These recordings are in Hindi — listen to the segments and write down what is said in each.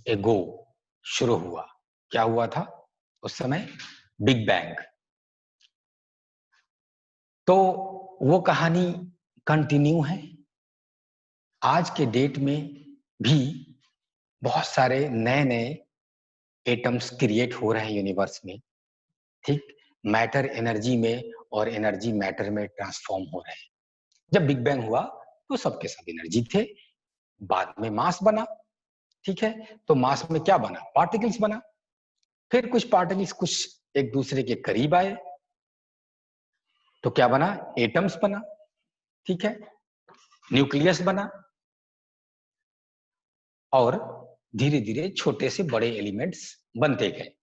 एगो शुरू हुआ। क्या हुआ था उस समय? Big bang. तो वो कहानी कंटिन्यू है। आज के डेट में भी बहुत सारे नए नए एटम्स क्रिएट हो रहे हैं यूनिवर्स में, ठीक? मैटर एनर्जी में और एनर्जी मैटर में ट्रांसफॉर्म हो रहे हैं। जब बिग बैंग हुआ तो सबके सब एनर्जी थे, बाद में मास बना, ठीक है? तो मास में क्या बना? पार्टिकल्स बना। फिर कुछ पार्टिकल्स कुछ एक दूसरे के करीब आए तो क्या बना? एटम्स बना, ठीक है? न्यूक्लियस बना और धीरे धीरे छोटे से बड़े एलिमेंट्स बनते गए।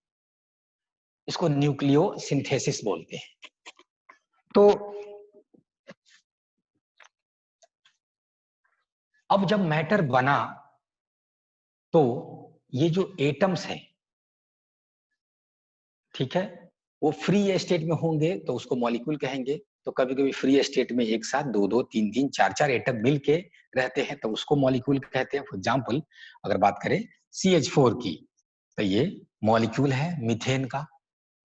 इसको न्यूक्लियो सिंथेसिस बोलते हैं। तो अब जब मैटर बना तो ये जो एटम्स हैं, ठीक है, वो फ्री स्टेट में होंगे तो उसको मॉलिक्यूल कहेंगे। तो कभी कभी फ्री स्टेट में एक साथ दो दो तीन तीन चार चार एटम मिलके रहते हैं तो उसको मॉलिक्यूल कहते हैं। फॉर एग्जांपल अगर बात करें CH4 की, तो ये मॉलिक्यूल है मीथेन का,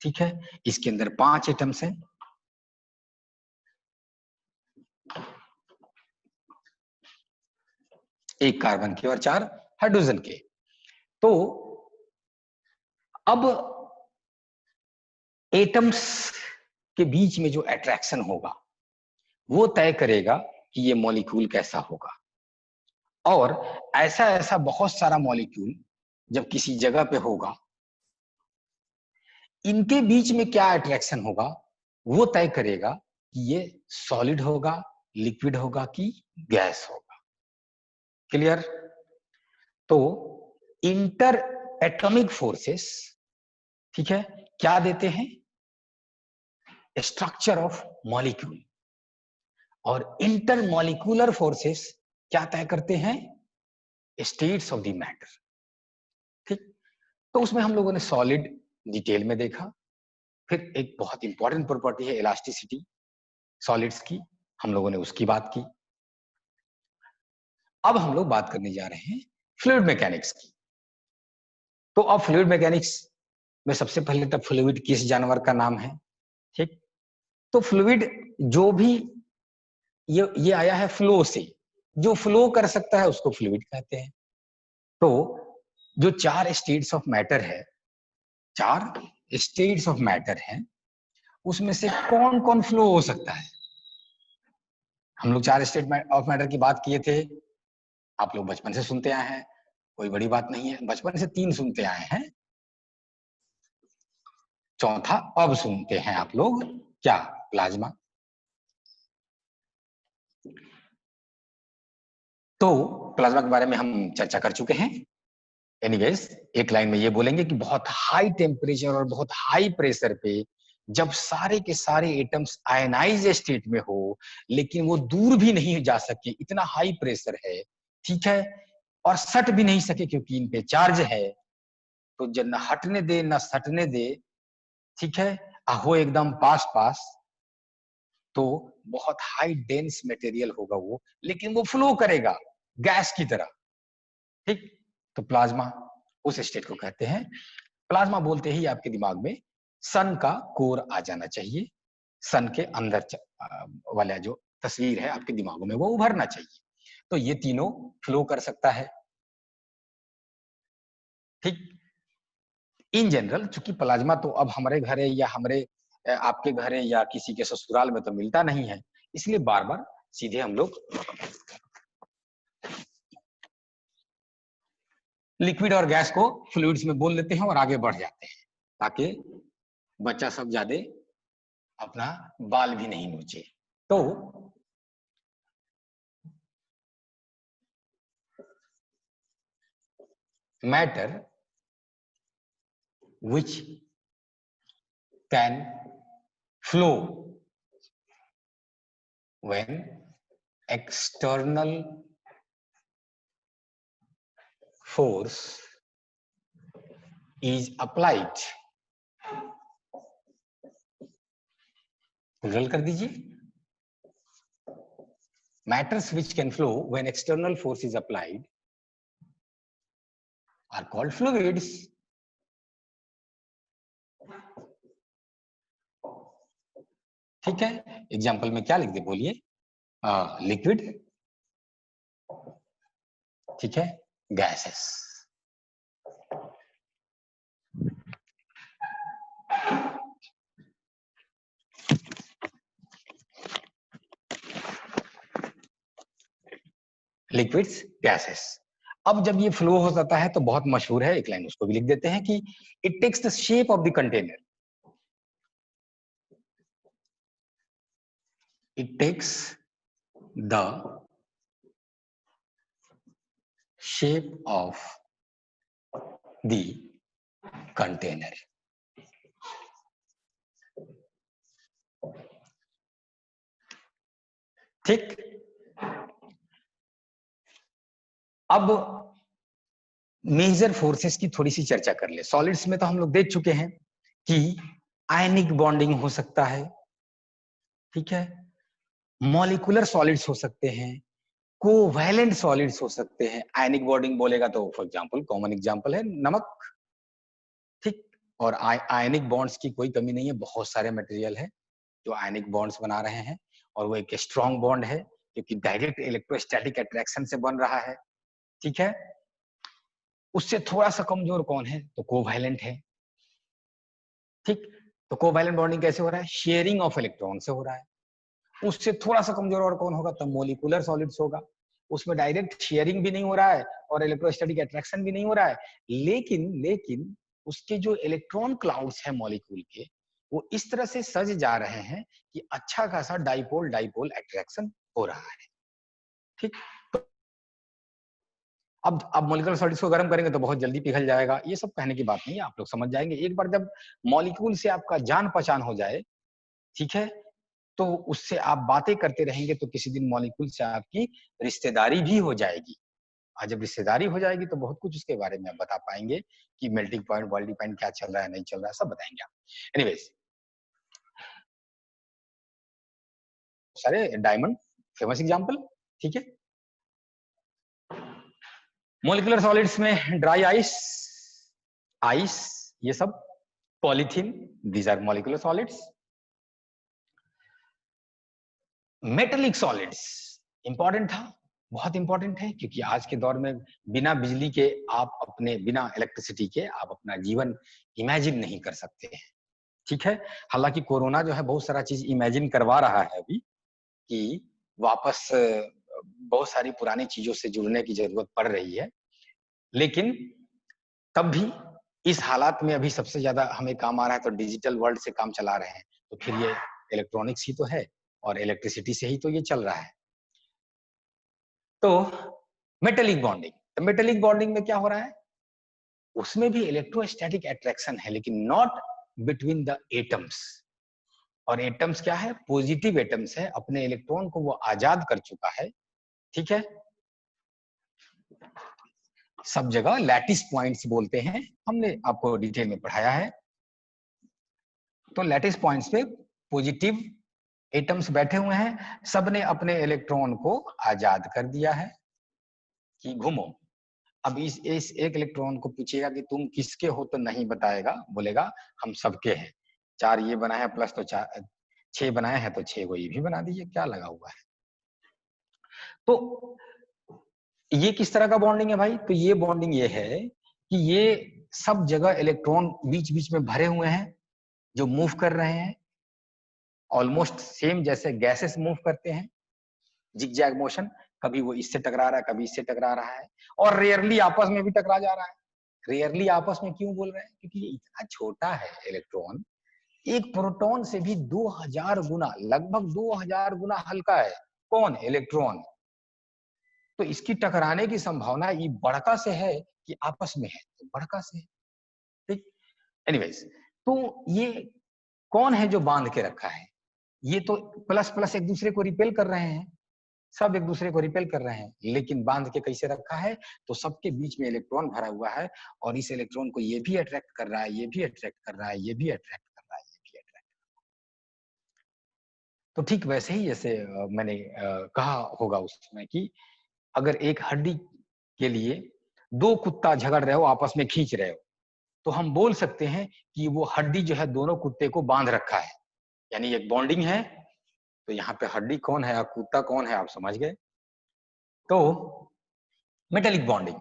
ठीक है? इसके अंदर 5 एटम्स हैं। एक कार्बन के और 4 हाइड्रोजन के। तो अब एटम्स के बीच में जो अट्रैक्शन होगा वो तय करेगा कि ये मॉलिक्यूल कैसा होगा। और ऐसा ऐसा बहुत सारा मॉलिक्यूल जब किसी जगह पे होगा, इनके बीच में क्या अट्रैक्शन होगा वो तय करेगा कि ये सॉलिड होगा, लिक्विड होगा कि गैस होगा। क्लियर? तो इंटर एटॉमिक फोर्सेस, ठीक है, क्या देते हैं? Structure of molecule. और इंटर मॉलिक्यूलर फोर्सेस क्या तय करते हैं? स्टेट्स ऑफ द मैटर, ठीक? तो उसमें हम लोगों ने सॉलिड डिटेल में देखा। फिर एक बहुत इंपॉर्टेंट प्रॉपर्टी है इलास्टिसिटी सॉलिड्स की, हम लोगों ने उसकी बात की। अब हम लोग बात करने जा रहे हैं फ्लूइड मैकेनिक्स की। तो अब फ्लूइड मैकेनिक्स में सबसे पहले तो फ्लूइड किस जानवर का नाम है, ठीक? तो फ्लूइड जो भी ये आया है फ्लो से, जो फ्लो कर सकता है उसको फ्लूइड कहते हैं। तो जो 4 स्टेट्स ऑफ मैटर है, 4 स्टेट्स ऑफ मैटर है, उसमें से कौन कौन फ्लो हो सकता है? हम लोग 4 स्टेट ऑफ मैटर की बात किए थे। आप लोग बचपन से सुनते आए हैं, कोई बड़ी बात नहीं है। बचपन से 3 सुनते आए हैं, चौथा अब सुनते हैं आप लोग, क्या? प्लाज्मा। तो प्लाज्मा के बारे में हम चर्चा कर चुके हैं। एनीवेज, एक लाइन में ये बोलेंगे कि बहुत हाई टेम्परेचर और बहुत हाई प्रेशर पे जब सारे के सारे एटम्स आयनाइज स्टेट में हो, लेकिन वो दूर भी नहीं जा सके, इतना हाई प्रेशर है, ठीक है, और सट भी नहीं सके क्योंकि इन पे चार्ज है, तो जब न हटने दे न सटने दे, ठीक है, हो एकदम पास पास, तो बहुत हाई डेंस मटेरियल होगा वो, लेकिन वो फ्लो करेगा गैस की तरह, ठीक? तो प्लाज्मा उस स्टेट को कहते हैं। प्लाज्मा बोलते ही आपके दिमाग में सन का कोर आ जाना चाहिए। सन के अंदर वाला जो तस्वीर है आपके दिमागों में वो उभरना चाहिए। तो ये तीनों फ्लो कर सकता है, ठीक? इन जनरल चूंकि प्लाज्मा तो अब हमारे घर है या हमारे आपके घर है या किसी के ससुराल में तो मिलता नहीं है, इसलिए बार बार सीधे हम लोग लिक्विड और गैस को फ्लूइड्स में बोल लेते हैं और आगे बढ़ जाते हैं, ताकि बच्चा सब ज्यादा अपना बाल भी नहीं नोचे। तो matter which can flow when external force is applied। Google कर दीजिए। Matters which can flow when external force is applied are called fluids. ठीक है, एग्जाम्पल में क्या लिख दे बोलिए, लिक्विड, ठीक है, गैसेस। Liquids, gases. अब जब ये फ्लो हो जाता है तो बहुत मशहूर है एक लाइन, उसको भी लिख देते हैं कि it takes the shape of the container, it takes the shape of the container. ठीक, अब मेजर फोर्सेस की थोड़ी सी चर्चा कर ले। सॉलिड्स में तो हम लोग देख चुके हैं कि आयनिक बॉन्डिंग हो सकता है, ठीक है, मॉलिक्यूलर सॉलिड्स हो सकते हैं, कोवैलेंट सॉलिड्स हो सकते हैं। आयनिक बॉन्डिंग बोलेगा तो फॉर एग्जांपल, कॉमन एग्जांपल है नमक, ठीक। और आयनिक बॉन्ड्स की कोई कमी नहीं है, बहुत सारे मटेरियल है जो आयनिक बॉन्ड्स बना रहे हैं, और वो एक स्ट्रॉन्ग बॉन्ड है क्योंकि डायरेक्ट इलेक्ट्रोस्टैटिक अट्रैक्शन से बन रहा है, ठीक है। उससे थोड़ा सा कमजोर कौन है, तो कोवैलेंट है, ठीक। तो कोवैलेंट बॉन्डिंग कैसे हो रहा है, शेयरिंग ऑफ इलेक्ट्रॉन से हो रहा है। उससे थोड़ा सा कमजोर और कौन होगा, तो मोलिकुलर सॉलिड्स होगा, उसमें डायरेक्ट शेयरिंग भी नहीं हो रहा है और इलेक्ट्रोस्टैटिक अट्रैक्शन भी नहीं हो रहा है, लेकिन लेकिन उसके जो इलेक्ट्रॉन क्लाउड्स है मॉलिक्यूल के, वो इस तरह से सज जा रहे हैं कि अच्छा खासा डाइपोल डाइपोल अट्रैक्शन हो रहा है, ठीक। तो अब मॉलिक्यूलर सॉलिड्स को गर्म करेंगे तो बहुत जल्दी पिघल जाएगा, ये सब कहने की बात नहीं है, आप लोग समझ जाएंगे। एक बार जब मॉलिक्यूल से आपका जान पहचान हो जाए, ठीक है, तो उससे आप बातें करते रहेंगे तो किसी दिन मॉलिक्यूल से आपकी रिश्तेदारी भी हो जाएगी, और जब रिश्तेदारी हो जाएगी तो बहुत कुछ उसके बारे में आप बता पाएंगे कि मेल्टिंग पॉइंट, बॉइलिंग पॉइंट क्या चल रहा है, नहीं चल रहा है, सब बताएंगे आप। एनीवेज, सारे डायमंड फेमस एग्जांपल, ठीक है। मॉलिक्यूलर सॉलिड्स में ड्राई आइस, आइस, ये सब, polythene, these are molecular solids. Metallic solids important था, बहुत इंपॉर्टेंट है, क्योंकि आज के दौर में बिना बिजली के आप अपने, बिना इलेक्ट्रिसिटी के आप अपना जीवन इमेजिन नहीं कर सकते हैं, ठीक है। हालांकि कोरोना जो है बहुत सारा चीज इमेजिन करवा रहा है अभी, कि वापस बहुत सारी पुरानी चीजों से जुड़ने की जरूरत पड़ रही है, लेकिन तब भी इस हालात में अभी सबसे ज्यादा हमें काम आ रहा है तो डिजिटल वर्ल्ड से काम चला रहे हैं, तो फिर ये इलेक्ट्रॉनिक्स ही तो है और इलेक्ट्रिसिटी से ही तो ये चल रहा है। तो मेटेलिक बॉन्डिंग, तो मेटेलिक बॉन्डिंग में क्या हो रहा है, उसमें भी इलेक्ट्रोस्टैटिक अट्रैक्शन है, लेकिन नॉट बिटवीन द एटम्स। और एटम्स क्या है, पॉजिटिव एटम्स है, अपने इलेक्ट्रॉन को वो आजाद कर चुका है, ठीक है। सब जगह लैटिस पॉइंट्स बोलते हैं, हमने आपको डिटेल में पढ़ाया है। तो लैटिस पॉइंट्स पे पॉजिटिव एटम्स बैठे हुए हैं, सबने अपने इलेक्ट्रॉन को आजाद कर दिया है कि घूमो। अब इस एक इलेक्ट्रॉन को पूछेगा कि तुम किसके हो, तो नहीं बताएगा, बोलेगा हम सबके हैं, 4 ये बनाए हैं प्लस तो 4, 6 बनाए हैं तो 6 को ये भी बना दीजिए, क्या लगा हुआ है। तो ये किस तरह का बॉन्डिंग है भाई, तो ये बॉन्डिंग ये है कि ये सब जगह इलेक्ट्रॉन बीच बीच में भरे हुए हैं जो मूव कर रहे हैं, ऑलमोस्ट सेम जैसे गैसेस मूव करते हैं, जिगजैग मोशन, कभी वो इससे टकरा रहा है, कभी इससे टकरा रहा है, और रेयरली आपस में भी टकरा जा रहा है। रेयरली आपस में क्यों बोल रहे हैं, क्योंकि ये इतना छोटा है इलेक्ट्रॉन, एक प्रोटॉन से भी 2000 गुना, लगभग 2000 गुना हल्का है, कौन, इलेक्ट्रॉन। तो इसकी टकराने की संभावना ये बड़का से है कि आपस में है, तो बड़का से है, ठीक। एनीवेज, तो ये कौन है जो बांध के रखा है, ये तो प्लस प्लस एक दूसरे को रिपेल कर रहे हैं, सब एक दूसरे को रिपेल कर रहे हैं, लेकिन बांध के कैसे रखा है, तो सबके बीच में इलेक्ट्रॉन भरा हुआ है, और इस इलेक्ट्रॉन को ये भी अट्रैक्ट कर रहा है, ये भी अट्रैक्ट कर रहा है, ये भी अट्रैक्ट कर रहा है, ये भी अट्रैक्ट। तो ठीक वैसे ही जैसे मैंने कहा होगा उस समय कि अगर एक हड्डी के लिए दो कुत्ता झगड़ रहे हो, आपस में खींच रहे हो, तो हम बोल सकते हैं कि वो हड्डी जो है दोनों कुत्ते को बांध रखा है, यानी एक बॉन्डिंग है। तो यहाँ पे हड्डी कौन है और कुत्ता कौन है, आप समझ गए। तो मेटेलिक बॉन्डिंग।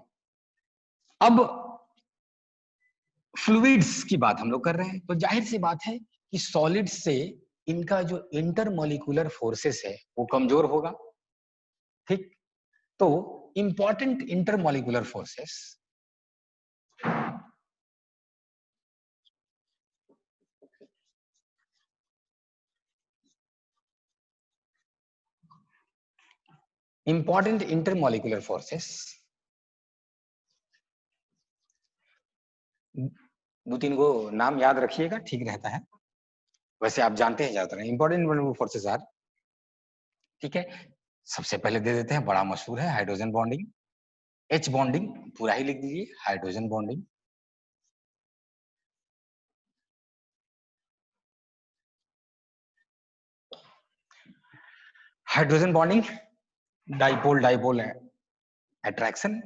अब फ्लूइड्स की बात हम लोग कर रहे हैं, तो जाहिर सी बात है कि सॉलिड्स से इनका जो इंटरमोलिकुलर फोर्सेस है वो कमजोर होगा, ठीक। तो important intermolecular forces, important intermolecular forces, दो तीन को नाम याद रखिएगा, ठीक रहता है। वैसे आप जानते हैं ज्यादातर इंपॉर्टेंट फोर्सेस आर, ठीक है। सबसे पहले दे देते हैं, बड़ा मशहूर है हाइड्रोजन बॉन्डिंग, एच बॉन्डिंग पूरा ही लिख दीजिए, hydrogen bonding. Hydrogen bonding, dipole dipole attraction,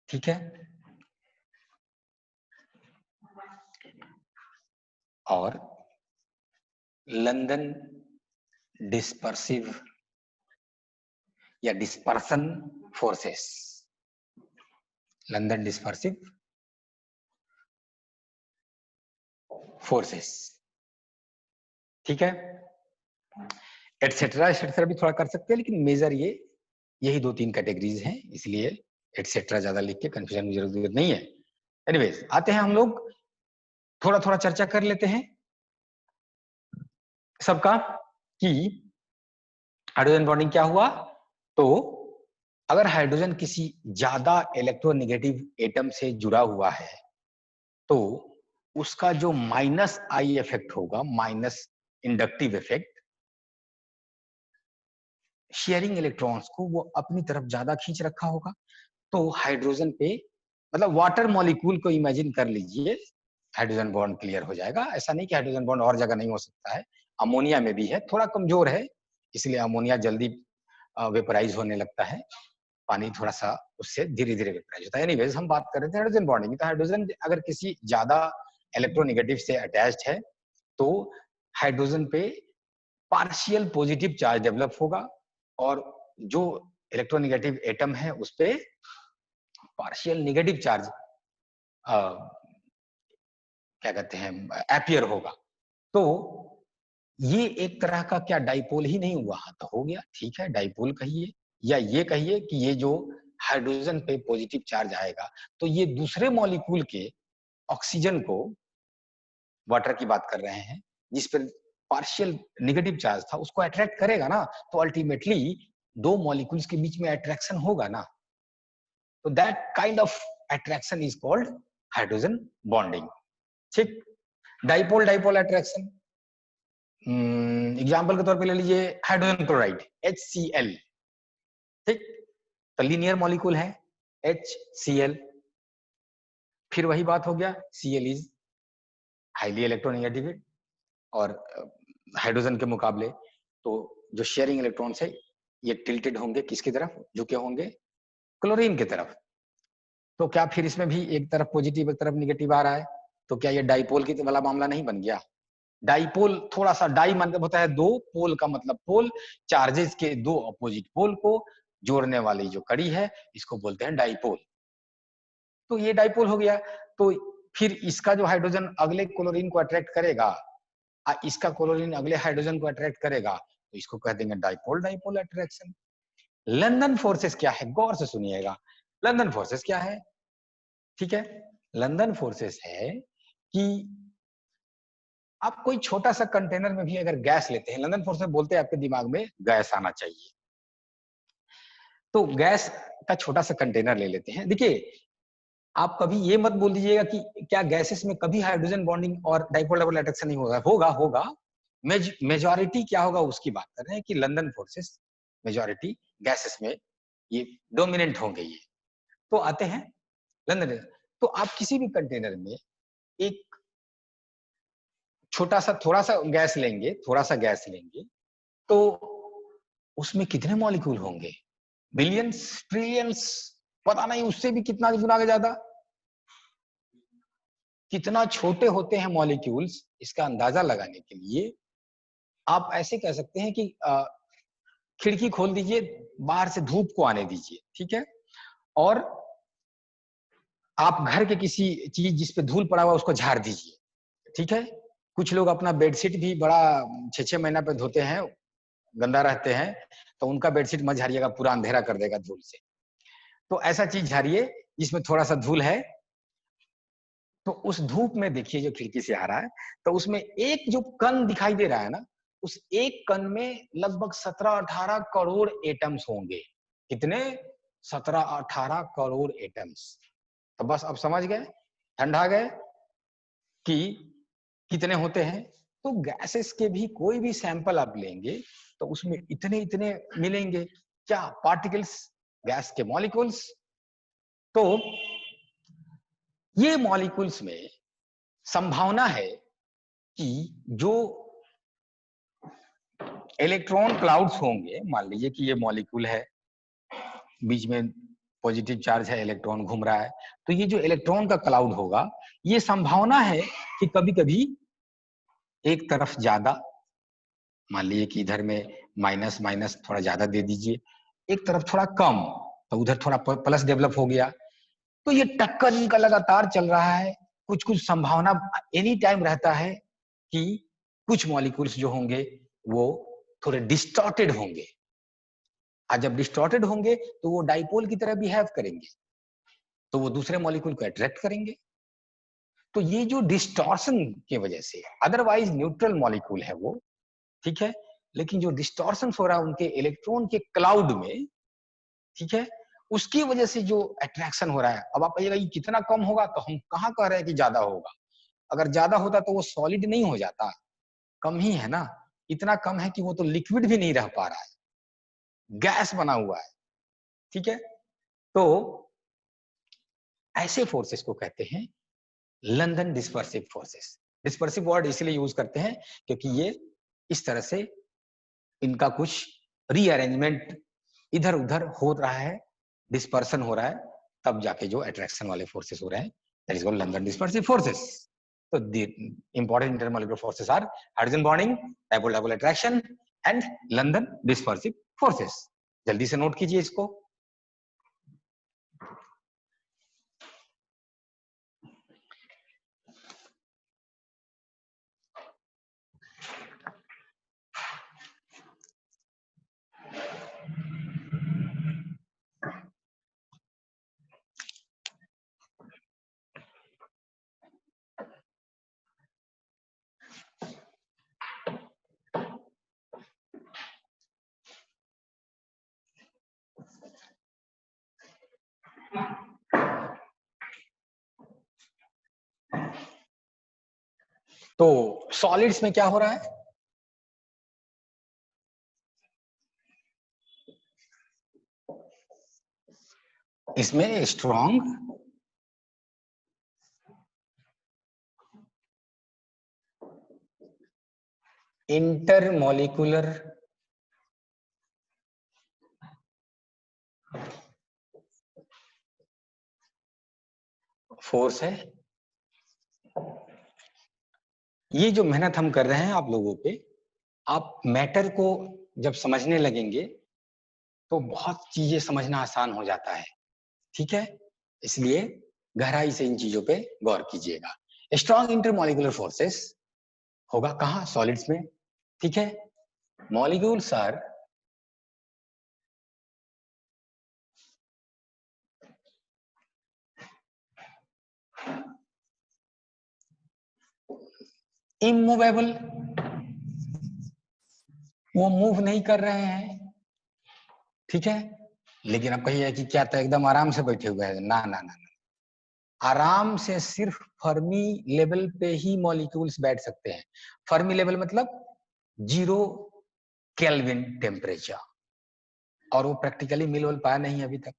ठीक है। और लंदन डिस्पर्सिव या dispersion forces, London dispersive forces, ठीक है। एटसेट्रा एटसेट्रा भी थोड़ा कर सकते हैं, लेकिन मेजर ये यही दो तीन कैटेगरीज हैं, इसलिए एटसेट्रा ज्यादा लिख के कंफ्यूजन की जरूरत नहीं है। एनीवेज, आते हैं हम लोग, थोड़ा थोड़ा चर्चा कर लेते हैं सबका कि हाइड्रोजन बॉन्डिंग क्या हुआ। तो अगर हाइड्रोजन किसी ज्यादा इलेक्ट्रोनेगेटिव एटम से जुड़ा हुआ है, तो उसका जो माइनस आई इफेक्ट होगा, minus inductive effect, sharing electrons को वो अपनी तरफ ज्यादा खींच रखा होगा। तो हाइड्रोजन पे, मतलब वाटर मॉलिक्यूल को इमेजिन कर लीजिए, हाइड्रोजन बॉन्ड क्लियर हो जाएगा। ऐसा नहीं कि हाइड्रोजन बॉन्ड और जगह नहीं हो सकता है, अमोनिया में भी है, थोड़ा कमजोर है, इसलिए अमोनिया जल्दी वेपराइज होने लगता है, पानी थोड़ा सा उससे धीरे धीरे वेपराइज होता है। एनीवेज, हम बात कर रहे थे हाइड्रोजन बॉन्डिंग। तो हाइड्रोजन अगर किसी ज्यादा इलेक्ट्रोनेगेटिव से अटैच्ड है, तो हाइड्रोजन पे पार्शियल पॉजिटिव चार्ज डेवलप होगा, और जो इलेक्ट्रोनेगेटिव एटम है उस पे पार्शियल नेगेटिव चार्ज क्या कहते हैं, एपियर होगा। तो ये एक तरह का क्या डाइपोल ही नहीं हुआ, तो हो गया, ठीक है, डाइपोल कहिए, या ये कहिए कि ये जो हाइड्रोजन पे पॉजिटिव चार्ज आएगा, तो ये दूसरे मॉलिक्यूल के ऑक्सीजन को, वाटर की बात कर रहे हैं, जिस पर पार्शियल नेगेटिव चार्ज था, उसको अट्रैक्ट करेगा ना। तो अल्टीमेटली दो मॉलिक्यूल्स के बीच में अट्रैक्शन होगा ना, तो that kind of attraction is called hydrogen bonding, ठीक। डाइपोल डाइपोल अट्रैक्शन, एग्जाम्पल के तौर पे ले लीजिए हाइड्रोजन क्लोराइड HCl, ठीक। तो लीनियर मॉलिक्यूल है HCl, फिर वही बात हो गया, Cl इज हाईली इलेक्ट्रोनेगेटिव, और हाइड्रोजन के मुकाबले तो जो शेयरिंग इलेक्ट्रॉन्स है ये टिल्टेड होंगे, किसकी तरफ झुके होंगे, क्लोरीन की तरफ। तो क्या फिर इसमें भी एक तरफ पॉजिटिव एक तरफ निगेटिव आ रहा है, तो क्या ये डाइपोल की वाला मामला नहीं बन गया। डाइपोल, थोड़ा सा डाई मतलब होता है दो, पोल का मतलब पोल, चार्जेस के दो अपोजिट पोल को जोड़ने वाली जो कड़ी है, इसको बोलते हैं डाइपोल। तो ये डाइपोल हो गया। तो फिर इसका जो हाइड्रोजन अगले क्लोरीन को अट्रैक्ट करेगा, इसका क्लोरीन अगले हाइड्रोजन को अट्रैक्ट करेगा, तो इसको कह देंगे dipole dipole attraction. London forces क्या है, गौर से सुनिएगा, लंदन फोर्सेस क्या है, ठीक है। लंदन फोर्सेस है कि आप कोई छोटा सा कंटेनर में भी अगर गैस लेते हैं, लंदन फोर्स में बोलते हैं आपके दिमाग में गैस आना चाहिए, तो गैस का छोटा सा कंटेनर ले लेते हैं। देखिए, आप कभी ये मत बोल दीजिएगा कि क्या गैसेस में कभी हाइड्रोजन बॉन्डिंग और डाइपोल डबल अट्रैक्शन नहीं होगा, होगा होगा। मेजॉरिटी क्या होगा उसकी बात कर रहे हैं कि लंदन फोर्सेस मेजॉरिटी गैसेस में ये डोमिनेंट होंगे ये। तो आते हैं लंदन, तो आप किसी भी कंटेनर में एक थोड़ा सा गैस लेंगे, तो उसमें कितने मॉलिक्यूल होंगे? बिलियंस, ट्रिलियंस, पता नहीं, उससे भी कितना गुना ज्यादा। कितना छोटे होते हैं मॉलिक्यूल्स, इसका अंदाजा लगाने के लिए आप ऐसे कह सकते हैं कि खिड़की खोल दीजिए, बाहर से धूप को आने दीजिए, ठीक है, और आप घर के किसी चीज जिस पे धूल पड़ा हुआ उसको झाड़ दीजिए, ठीक है। कुछ लोग अपना बेडशीट भी बड़ा 6-6 महीना पे धोते हैं, गंदा रहते हैं, तो उनका बेडशीट मत झाड़िएगा, पूरा अंधेरा कर देगा धूल से। तो ऐसा चीज झाड़िए जिसमें थोड़ा सा धूल है, तो उस धूप में देखिए जो खिड़की से आ रहा है, तो उसमें एक जो कण दिखाई दे रहा है ना, उस एक कण में लगभग 17-18 करोड़ एटम्स होंगे। कितने? 17-18 करोड़ एटम्स। तो बस अब समझ गए, ठंडा गए कि कितने होते हैं। तो गैसेस के भी कोई भी सैंपल आप लेंगे तो उसमें इतने इतने मिलेंगे। क्या? पार्टिकल्स, गैस के मॉलिक्यूल्स। तो ये मॉलिक्यूल्स में संभावना है कि जो इलेक्ट्रॉन क्लाउड्स होंगे, मान लीजिए कि ये मॉलिक्यूल है, बीच में पॉजिटिव चार्ज है, इलेक्ट्रॉन घूम रहा है, तो ये जो इलेक्ट्रॉन का क्लाउड होगा, ये संभावना है कि कभी कभी एक तरफ ज्यादा, मान लीजिए कि इधर में माइनस माइनस थोड़ा ज्यादा दे दीजिए, एक तरफ थोड़ा कम, तो उधर थोड़ा प्लस डेवलप हो गया, तो ये टक्कर इनका लगातार चल रहा है। कुछ कुछ संभावना एनी टाइम रहता है कि कुछ मॉलिक्यूल्स जो होंगे वो थोड़े डिस्टॉर्टेड होंगे, और जब डिस्टॉर्टेड होंगे तो वो डाइपोल की तरह बिहेव करेंगे, तो वो दूसरे मॉलिक्यूल को अट्रैक्ट करेंगे। तो ये जो डिस्टॉर्शन की वजह से, अदरवाइज न्यूट्रल मॉलिक्यूल है वो, ठीक है, लेकिन जो डिस्टॉर्शन हो रहा है उनके इलेक्ट्रॉन के क्लाउड में, ठीक है, उसकी वजह से जो अट्रैक्शन हो रहा है। अब आप कहिएगा ये कितना कम होगा, तो हम कहाँ कह रहे हैं कि ज्यादा होगा। अगर ज्यादा होता तो वो सॉलिड नहीं हो जाता, कम ही है ना। इतना कम है कि वो तो लिक्विड भी नहीं रह पा रहा है, गैस बना हुआ है, ठीक है। तो ऐसे फोर्सेस को कहते हैं London dispersive forces. Dispersive word इसलिए यूज करते हैं क्योंकि ये इस तरह से इनका कुछ रीअरेंजमेंट इधर उधर हो रहा है, डिस्पर्सन हो रहा है, तब जाके जो अट्रैक्शन वाले फोर्सेस हो रहे हैं, that is called London dispersive forces. तो the important intermolecular forces are hydrogen bonding, dipole dipole attraction and London dispersive forces. जल्दी से नोट कीजिए इसको। तो सॉलिड्स में क्या हो रहा है? इसमें स्ट्रॉन्ग इंटरमॉलिक्यूलर फोर्स है। ये जो मेहनत हम कर रहे हैं आप लोगों पे, आप मैटर को जब समझने लगेंगे तो बहुत चीजें समझना आसान हो जाता है, ठीक है। इसलिए गहराई से इन चीजों पे गौर कीजिएगा। स्ट्रॉन्ग इंटरमॉलिक्यूलर फोर्सेस होगा कहाँ? सॉलिड्स में, ठीक है। मॉलिक्यूल्स आर इमूवेबल, वो मूव नहीं कर रहे हैं, ठीक है। लेकिन अब कहिए कि क्या तो एकदम आराम से बैठे हुए हैं, ना ना ना, आराम से सिर्फ फर्मी लेवल पे ही मॉलिक्यूल्स बैठ सकते हैं। फर्मी लेवल मतलब 0 केल्विन टेम्परेचर, और वो प्रैक्टिकली मिल पाया नहीं अभी तक,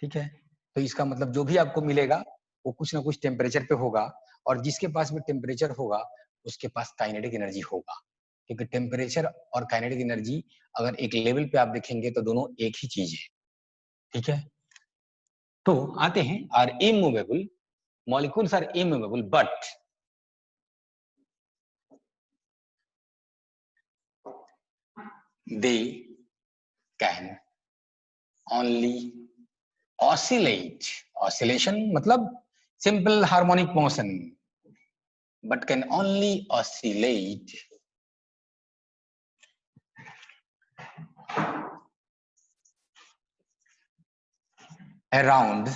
ठीक है। तो इसका मतलब जो भी आपको मिलेगा वो कुछ ना कुछ टेम्परेचर पे होगा, और जिसके पास में टेम्परेचर होगा उसके पास काइनेटिक एनर्जी होगा, क्योंकि टेम्परेचर और काइनेटिक एनर्जी अगर एक लेवल पे आप देखेंगे तो दोनों एक ही चीज है, ठीक है। तो आते हैं, are immovable, molecules are immovable but they can only oscillate, oscillation मतलब simple harmonic motion, but can only oscillate around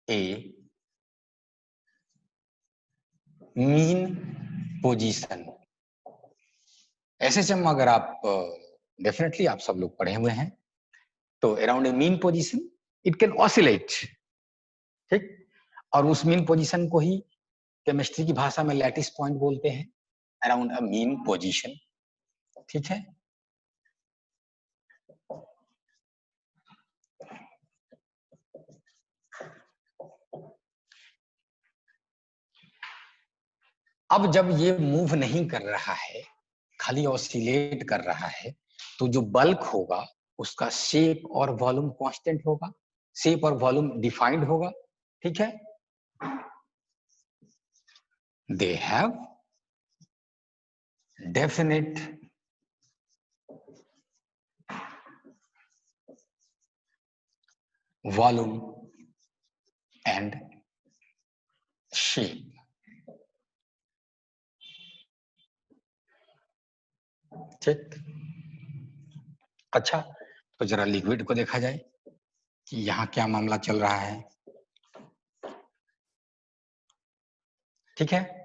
a mean position। SHM अगर आप डेफिनेटली आप सब लोग पढ़े हुए हैं, तो around a mean position it can oscillate, ठीक। और उस मीन पोजीशन को ही केमिस्ट्री की भाषा में लैटिस पॉइंट बोलते हैं, अराउंड अ मीन पोजीशन, ठीक है। अब जब ये मूव नहीं कर रहा है, खाली ऑसिलेट कर रहा है, तो जो बल्क होगा उसका शेप और वॉल्यूम कांस्टेंट होगा, शेप और वॉल्यूम डिफाइंड होगा, ठीक है। दे have definite volume and shape, ठीक। अच्छा, तो जरा लिक्विड को देखा जाए कि यहां क्या मामला चल रहा है, ठीक है।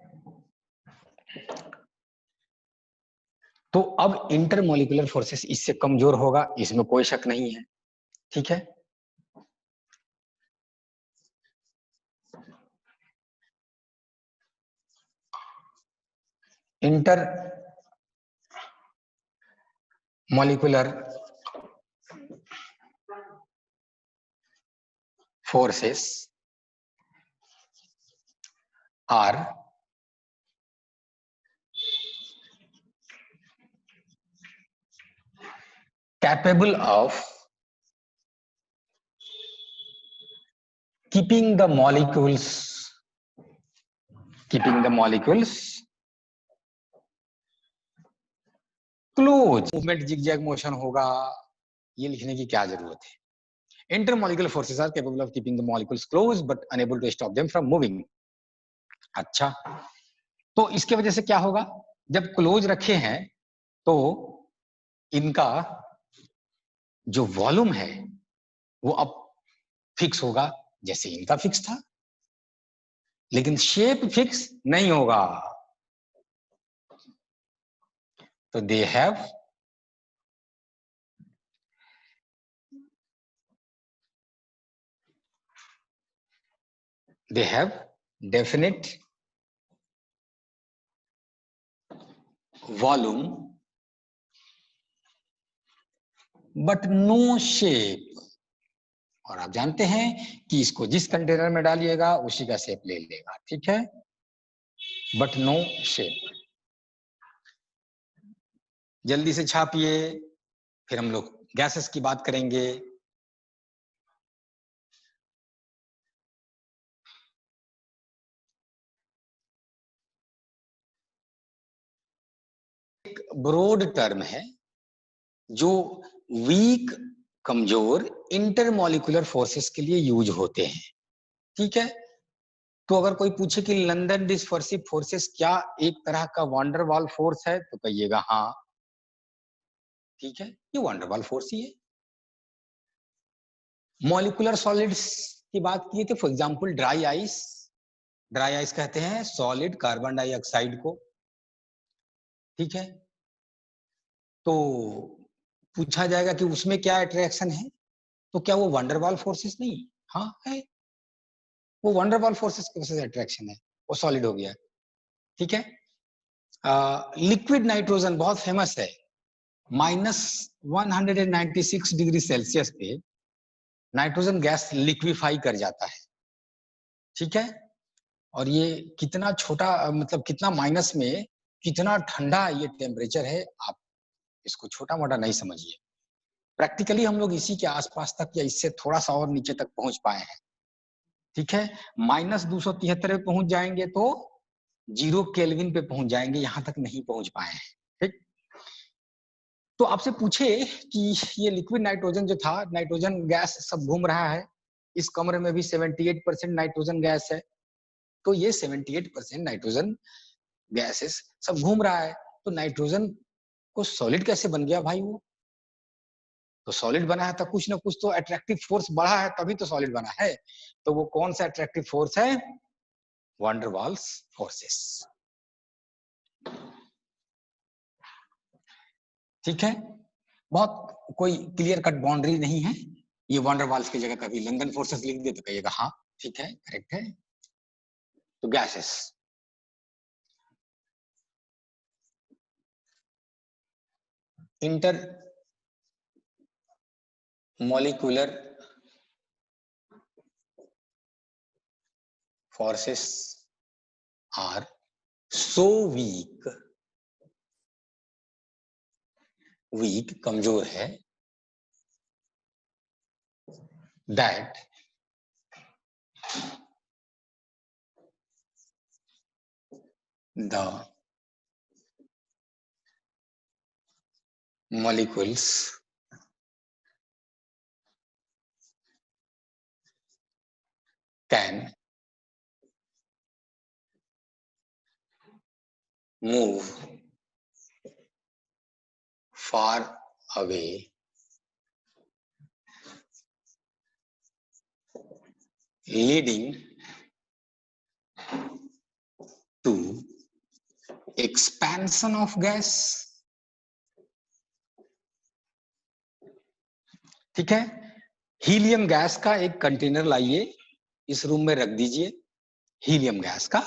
तो अब इंटरमोलिकुलर फोर्सेस इससे कमजोर होगा, इसमें कोई शक नहीं है, ठीक है। Inter molecular forces are capable of keeping the molecules close. Movement zigzag motion होगा, ये लिखने की क्या जरूरत है। Intermolecular forces are capable of keeping the molecules close but unable to stop them from moving. अच्छा, तो इसके वजह से क्या होगा, जब क्लोज रखे हैं तो इनका जो वॉल्यूम है वो अब फिक्स होगा, जैसे इनका फिक्स था, लेकिन शेप फिक्स नहीं होगा। तो they have definite volume but no shape. और आप जानते हैं कि इसको जिस कंटेनर में डालिएगा उसी का शेप ले लेगा, ठीक है, बट नो शेप। जल्दी से छापिए, फिर हम लोग गैसेस की बात करेंगे। एक ब्रॉड टर्म है जो वीक, कमजोर इंटरमॉलिक्यूलर फोर्सेस के लिए यूज होते हैं, ठीक है। तो अगर कोई पूछे कि लंदन डिस्पर्सिव फोर्सेस क्या एक तरह का वंडरवॉल फोर्स है, तो कहिएगा हाँ, ठीक है, ये वंडरवॉल फोर्स ही है। मॉलिक्यूलर सॉलिड्स की बात की थी, for example dry ice, dry ice कहते हैं सॉलिड कार्बन डाइऑक्साइड को, ठीक है। तो पूछा जाएगा कि उसमें क्या अट्रैक्शन है, तो क्या वो वंडरवॉल फोर्सेस नहीं, हाँ है, वो वंडरवॉल फोर्सेस की वजह से अट्रैक्शन है, वो सॉलिड हो गया, ठीक है। लिक्विड नाइट्रोजन बहुत फेमस है, -196 डिग्री सेल्सियस पे नाइट्रोजन गैस लिक्विफाई कर जाता है, ठीक है। और ये कितना छोटा मतलब कितना माइनस में कितना ठंडा ये टेम्परेचर है, आप इसको छोटा मोटा नहीं समझिए। प्रैक्टिकली हम लोग इसी के आसपास तक या इससे थोड़ा सा और नीचे तक पहुंच पाए हैं। ठीक है, -273 पे पहुंच जाएंगे तो 0 केल्विन पे पहुंच जाएंगे, यहां तक नहीं पहुंच पाए हैं। ठीक, तो आपसे पूछे कि ये लिक्विड नाइट्रोजन जो था, नाइट्रोजन गैस सब घूम रहा है, इस कमरे में भी 78% नाइट्रोजन गैस है, तो ये 78% नाइट्रोजन गैसेस सब घूम रहा है, तो नाइट्रोजन को सॉलिड कैसे बन गया भाई? वो तो सॉलिड बना है तो कुछ ना कुछ तो अट्रैक्टिव फोर्स बढ़ा है, तभी तो सॉलिड बना है। तो वो कौन सा अट्रैक्टिव फोर्स है? Van der Waals forces. ठीक है, बहुत कोई क्लियर कट बाउंड्री नहीं है। ये वैन डर वाल्स की जगह कभी लंदन फोर्सेस लिख दे तो कहिएगा हाँ ठीक है, करेक्ट है। तो gases, inter molecular forces are so weak कमजोर है, that the molecules can move far away, leading to expansion of gas। ठीक है, हीलियम गैस का एक कंटेनर लाइए, इस रूम में रख दीजिए, हीलियम गैस का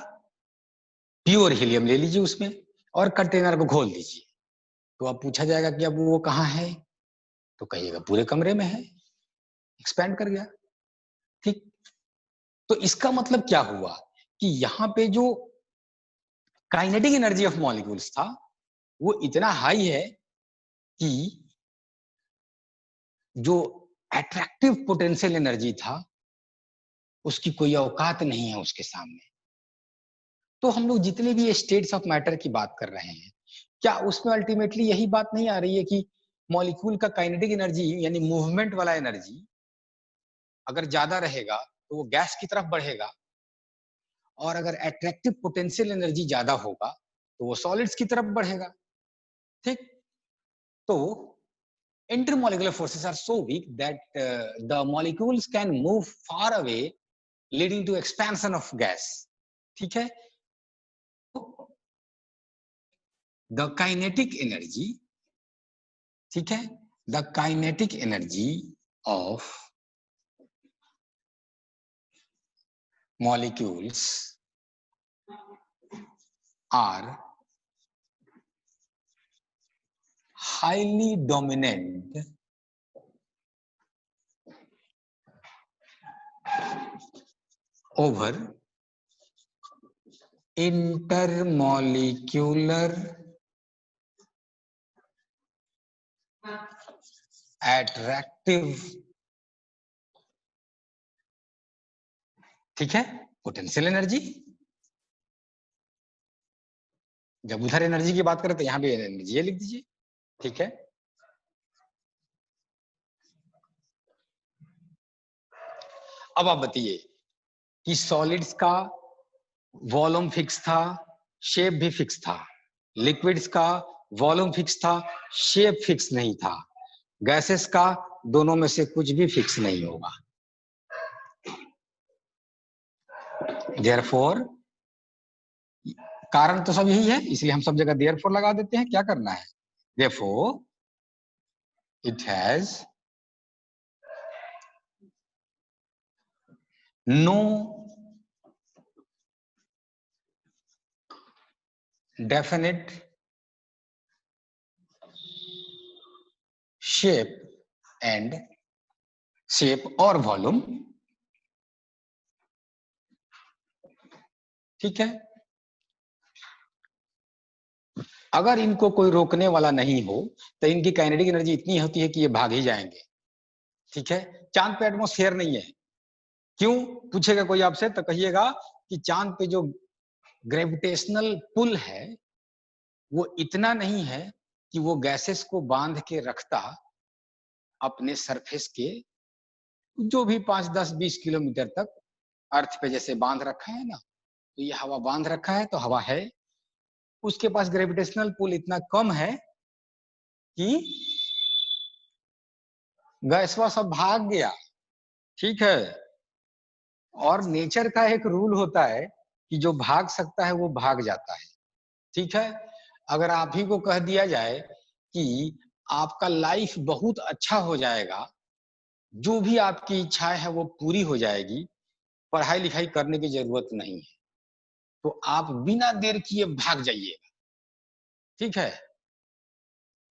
प्योर हीलियम ले लीजिए उसमें, और कंटेनर को खोल दीजिए। तो अब पूछा जाएगा कि अब वो कहाँ है, तो कहिएगा पूरे कमरे में है, एक्सपैंड कर गया। ठीक, तो इसका मतलब क्या हुआ कि यहाँ पे जो काइनेटिक एनर्जी ऑफ मॉलिक्यूल्स था वो इतना हाई है कि जो अट्रैक्टिव पोटेंशियल एनर्जी था उसकी कोई औकात नहीं है उसके सामने। तो हम लोग जितने भी स्टेट्स ऑफ मैटर की बात कर रहे हैं, क्या उसमें अल्टीमेटली यही बात नहीं आ रही है कि मॉलिक्यूल का काइनेटिक एनर्जी यानी मूवमेंट वाला एनर्जी अगर ज्यादा रहेगा तो वो गैस की तरफ बढ़ेगा, और अगर अट्रैक्टिव पोटेंशियल एनर्जी ज्यादा होगा तो वो सॉलिड्स की तरफ बढ़ेगा। ठीक, तो intermolecular forces are so weak that the molecules can move far away, leading to expansion of gas। ठीक है, द काइनेटिक एनर्जी, ठीक है, the kinetic energy of molecules are highly dominant over intermolecular attractive, ठीक है, पोटेंशियल एनर्जी। जब उधर एनर्जी की बात करें तो यहां भी एनर्जी लिख दीजिए। ठीक है, अब आप बताइए कि सॉलिड्स का वॉल्यूम फिक्स था, शेप भी फिक्स था, लिक्विड्स का वॉल्यूम फिक्स था, शेप फिक्स नहीं था, गैसेस का दोनों में से कुछ भी फिक्स नहीं होगा। देयरफॉर, कारण तो सब यही है, इसलिए हम सब जगह देयरफॉर लगा देते हैं, क्या करना है। Therefore it has no definite shape and shape और वॉल्यूम ठीक है, अगर इनको कोई रोकने वाला नहीं हो तो इनकी काइनेटिक एनर्जी इतनी होती है कि ये भाग ही जाएंगे। ठीक है, चांद पे एटमॉस्फेयर नहीं है, क्यों पूछेगा कोई आपसे तो कहिएगा कि चांद पे जो ग्रेविटेशनल पुल है वो इतना नहीं है कि वो गैसेस को बांध के रखता अपने सरफेस के, जो भी 5, 10, 20 किलोमीटर तक अर्थ पे जैसे बांध रखा है ना, तो ये हवा बांध रखा है तो हवा है, उसके पास ग्रेविटेशनल पुल इतना कम है कि गैसवा सब भाग गया। ठीक है, और नेचर का एक रूल होता है कि जो भाग सकता है वो भाग जाता है। ठीक है, अगर आप ही को कह दिया जाए कि आपका लाइफ बहुत अच्छा हो जाएगा, जो भी आपकी इच्छाएं है वो पूरी हो जाएगी, पढ़ाई लिखाई करने की जरूरत नहीं है, तो आप बिना देर किए भाग जाइएगा। ठीक है,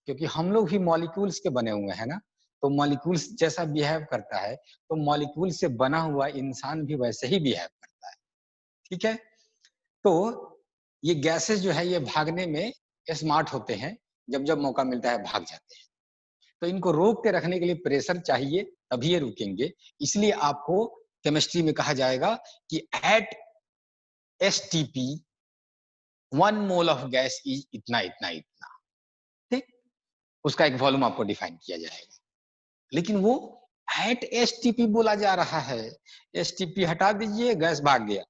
क्योंकि हम लोग भी मॉलिक्यूल्स के बने हुए हैं ना, तो मॉलिक्यूल्स जैसा बिहेव करता है तो मॉलिक्यूल से बना हुआ इंसान भी वैसे ही बिहेव करता है। ठीक है, तो ये गैसेस जो है ये भागने में स्मार्ट होते हैं, जब जब मौका मिलता है भाग जाते हैं। तो इनको रोक के रखने के लिए प्रेशर चाहिए, तभी ये रुकेंगे। इसलिए आपको केमिस्ट्री में कहा जाएगा कि at STP 1 mole of gas is इतना इतना इतना। ठीक, उसका एक वॉल्यूम आपको डिफाइन किया जाएगा, लेकिन वो एट एसटीपी बोला जा रहा है, एसटीपी हटा दीजिए गैस भाग गया।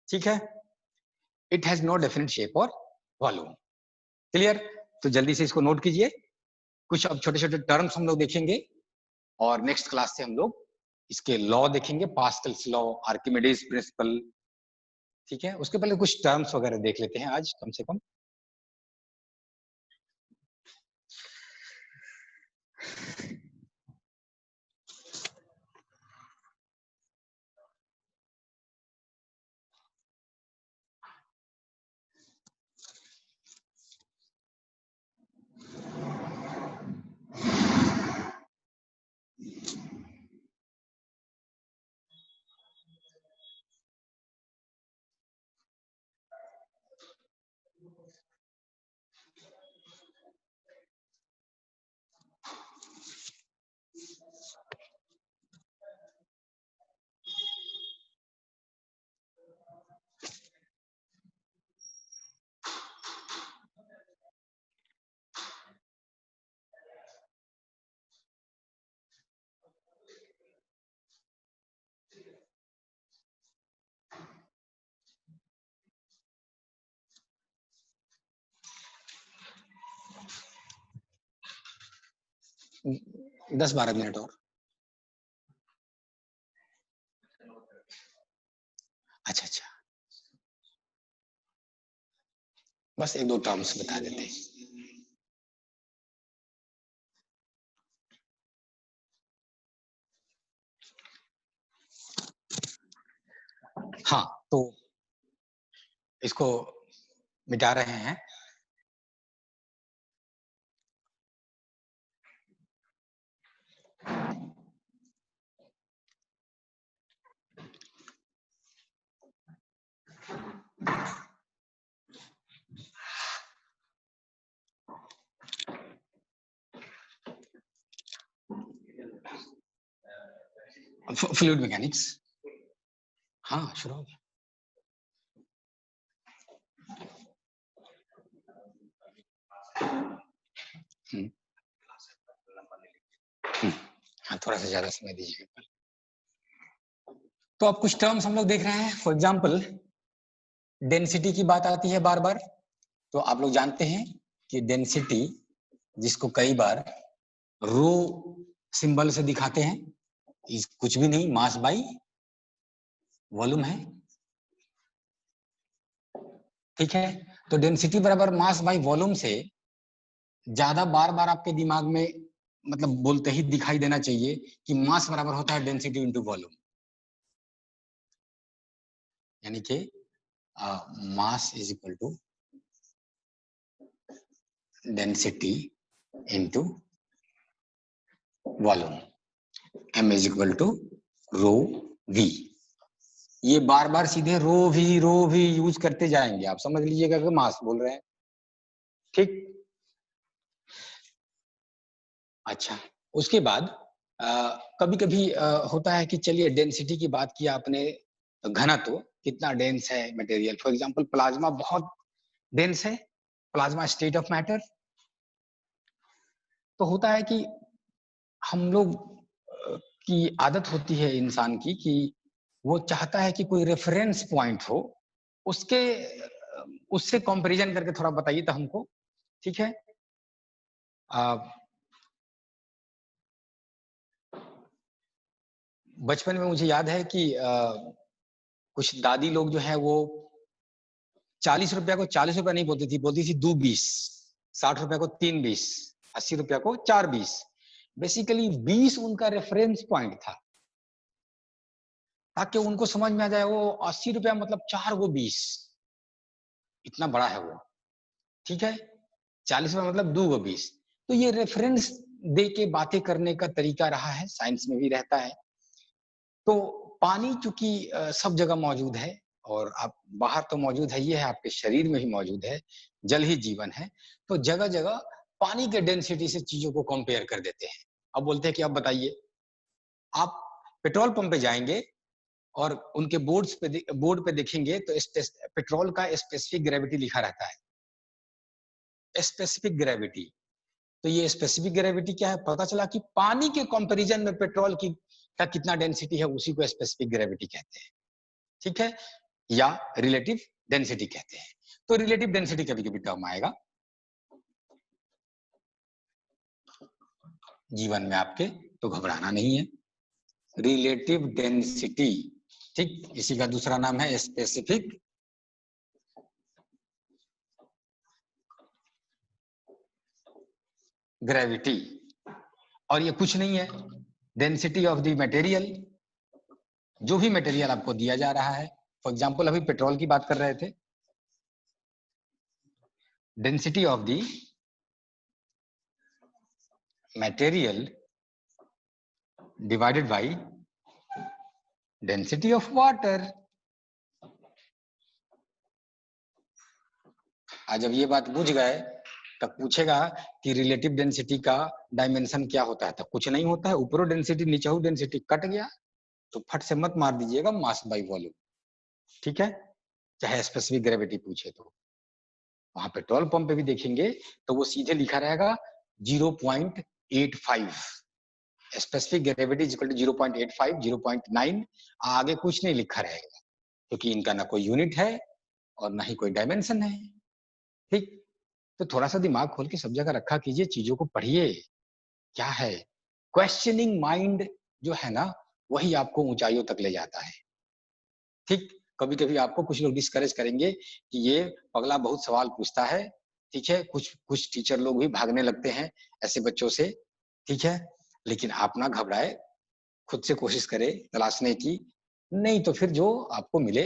ठीक है, it has no definite shape और वॉल्यूम। क्लियर, तो जल्दी से इसको नोट कीजिए। कुछ अब छोटे छोटे टर्म्स हम लोग देखेंगे और नेक्स्ट क्लास से हम लोग इसके लॉ देखेंगे, पास्कल्स लॉ, आर्किमिडीज प्रिंसिपल। ठीक है, उसके पहले कुछ टर्म्स वगैरह देख लेते हैं आज कम से कम। दस 12 मिनट और। अच्छा अच्छा, बस एक दो टर्म्स बता देते हैं। हाँ, तो इसको मिटा रहे हैं। फ्लूइड मैकेनिक्स, हाँ शुरू हो गया। हाँ, थोड़ा सा ज्यादा समय दीजिएगा। तो अब कुछ टर्म्स हम लोग देख रहे हैं। फॉर एग्जाम्पल, डेंसिटी की बात आती है बार बार, तो आप लोग जानते हैं कि डेंसिटी, जिसको कई बार रो सिंबल से दिखाते हैं, इस कुछ भी नहीं, मास बाई वॉल्यूम है। ठीक है, तो डेंसिटी बराबर मास बाई वॉल्यूम से ज्यादा बार बार आपके दिमाग में मतलब बोलते ही दिखाई देना चाहिए कि मास बराबर होता है डेंसिटी इंटू वॉल्यूम, यानी कि mass is equal to density into volume, m is equal to rho v। ये बार बार सीधे रो भी यूज करते जाएंगे, आप समझ लीजिएगा कि मास बोल रहे हैं। ठीक, अच्छा, उसके बाद कभी कभी होता है कि चलिए डेंसिटी की बात की आपने, घनत्व कितना डेंस है मटेरियल, फॉर एग्जांपल प्लाज्मा बहुत डेंस है, प्लाज्मा स्टेट ऑफ मैटर। तो होता है कि हम लोग की आदत होती है इंसान की कि वो चाहता है कि कोई रेफरेंस पॉइंट हो, उसके उससे कंपैरिजन करके थोड़ा बताइए तो हमको, ठीक है। बचपन में मुझे याद है कि कुछ दादी लोग जो है वो 40 रुपया को 40 रुपया नहीं बोलती थी, बोलती थी 2 20, 60 रुपया को 3 20, 80 रुपया को 4 20। बेसिकली 20 उनका रेफरेंस पॉइंट था, ताकि उनको समझ में आ जाए वो 80 रुपया मतलब 4 को 20, इतना बड़ा है वो, ठीक है। 40 रुपया मतलब 2 को 20। तो ये रेफरेंस दे के बातें करने का तरीका रहा है, साइंस में भी रहता है। तो पानी चूंकि सब जगह मौजूद है, और आप बाहर तो मौजूद है, ये है आपके शरीर में भी मौजूद है, जल ही जीवन है। तो जगह जगह पानी के डेंसिटी से चीजों को कंपेयर कर देते हैं। अब बोलते हैं कि अब बताइए, आप पेट्रोल पंप पे जाएंगे और उनके बोर्ड पे देखेंगे तो पेट्रोल का स्पेसिफिक ग्रेविटी लिखा रहता है, स्पेसिफिक ग्रेविटी। तो ये स्पेसिफिक ग्रेविटी क्या है, पता चला कि पानी के कंपैरिजन में पेट्रोल की का कितना डेंसिटी है, उसी को स्पेसिफिक ग्रेविटी कहते हैं, ठीक है, या रिलेटिव डेंसिटी कहते हैं। तो रिलेटिव डेंसिटी कभी कभी टर्म आएगा जीवन में आपके, तो घबराना नहीं है। रिलेटिव डेंसिटी, ठीक, इसी का दूसरा नाम है स्पेसिफिक ग्रेविटी। और ये कुछ नहीं है, डेंसिटी ऑफ द मटेरियल, जो भी मटेरियल आपको दिया जा रहा है। फॉर एग्जांपल अभी पेट्रोल की बात कर रहे थे, density of the material divided by density of water. आज जब ये बात बुझ गए, तब पूछेगा कि रिलेटिव डेंसिटी का डायमेंशन क्या होता है, तो कुछ नहीं होता है, ऊपरो डेंसिटी नीचे डेंसिटी कट गया, तो फट से मत मार दीजिएगा मास बाई वॉल्यूम, ठीक है, चाहे स्पेसिफिक ग्रेविटी पूछे तो। वहां पेट्रोल पंप पे भी देखेंगे तो वो सीधे लिखा रहेगा 0.85, specific gravity is equal to 0.85, 0.9, आगे कुछ नहीं लिखा रहेगा, क्योंकि इनका ना कोई यूनिट है और ना ही कोई डायमेंशन है, ठीक। तो थोड़ा सा दिमाग खोल के सब जगह रखा कीजिए, चीजों को पढ़िए, क्या है, क्वेश्चनिंग माइंड जो है ना, वही आपको ऊंचाइयों तक ले जाता है, ठीक। कभी कभी आपको कुछ लोग डिस्करेज करेंगे कि ये पगला बहुत सवाल पूछता है, ठीक है, कुछ कुछ टीचर लोग भी भागने लगते हैं ऐसे बच्चों से, ठीक है। लेकिन आप ना घबराए, खुद से कोशिश करें तलाशने की, नहीं तो फिर जो आपको मिले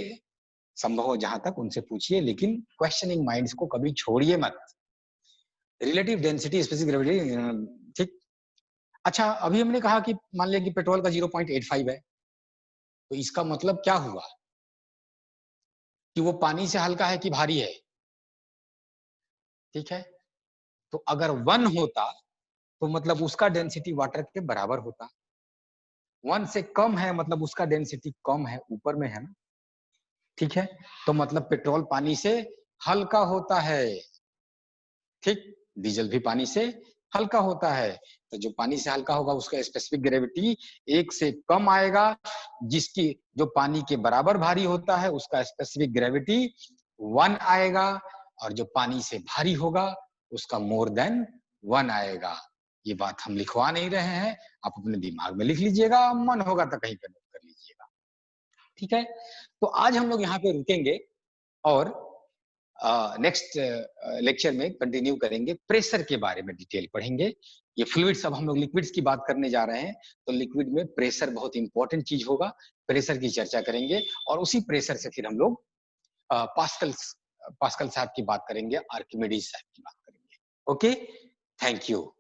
संभव हो जहां तक उनसे पूछिए, लेकिन क्वेश्चनिंग माइंड्स को कभी छोड़िए मत। रिलेटिव डेंसिटी स्पेसिफिक ग्रेविटी, ठीक। अच्छा, अभी हमने कहा कि मान लिया कि पेट्रोल का 0.85 है, तो इसका मतलब क्या हुआ कि वो पानी से हल्का है कि भारी है, ठीक है। तो अगर 1 होता तो मतलब उसका डेंसिटी वाटर के बराबर होता, 1 से कम है मतलब उसका डेंसिटी कम है, ऊपर में है ना, ठीक है। तो मतलब पेट्रोल पानी से हल्का होता है, ठीक, डीजल भी पानी से हल्का होता है। तो जो पानी से हल्का होगा उसका स्पेसिफिक ग्रेविटी 1 से कम आएगा, जिसकी जो पानी के बराबर भारी होता है उसका स्पेसिफिक ग्रेविटी 1 आएगा, और जो पानी से भारी होगा उसका मोर देन 1 आएगा। ये बात हम लिखवा नहीं रहे हैं, आप अपने दिमाग में लिख लीजिएगा, मन होगा तो कहीं पे नोट कर लीजिएगा, ठीक है। तो आज हम लोग यहाँ पे रुकेंगे, और नेक्स्ट लेक्चर में कंटिन्यू करेंगे, प्रेशर के बारे में डिटेल पढ़ेंगे। ये फ्लूइड्स, अब हम लोग लिक्विड्स की बात करने जा रहे हैं, तो लिक्विड में प्रेशर बहुत इंपॉर्टेंट चीज होगा, प्रेशर की चर्चा करेंगे, और उसी प्रेशर से फिर हम लोग पास्कल साहब की बात करेंगे, आर्किमिडीज साहब की बात करेंगे। Okay, thank you.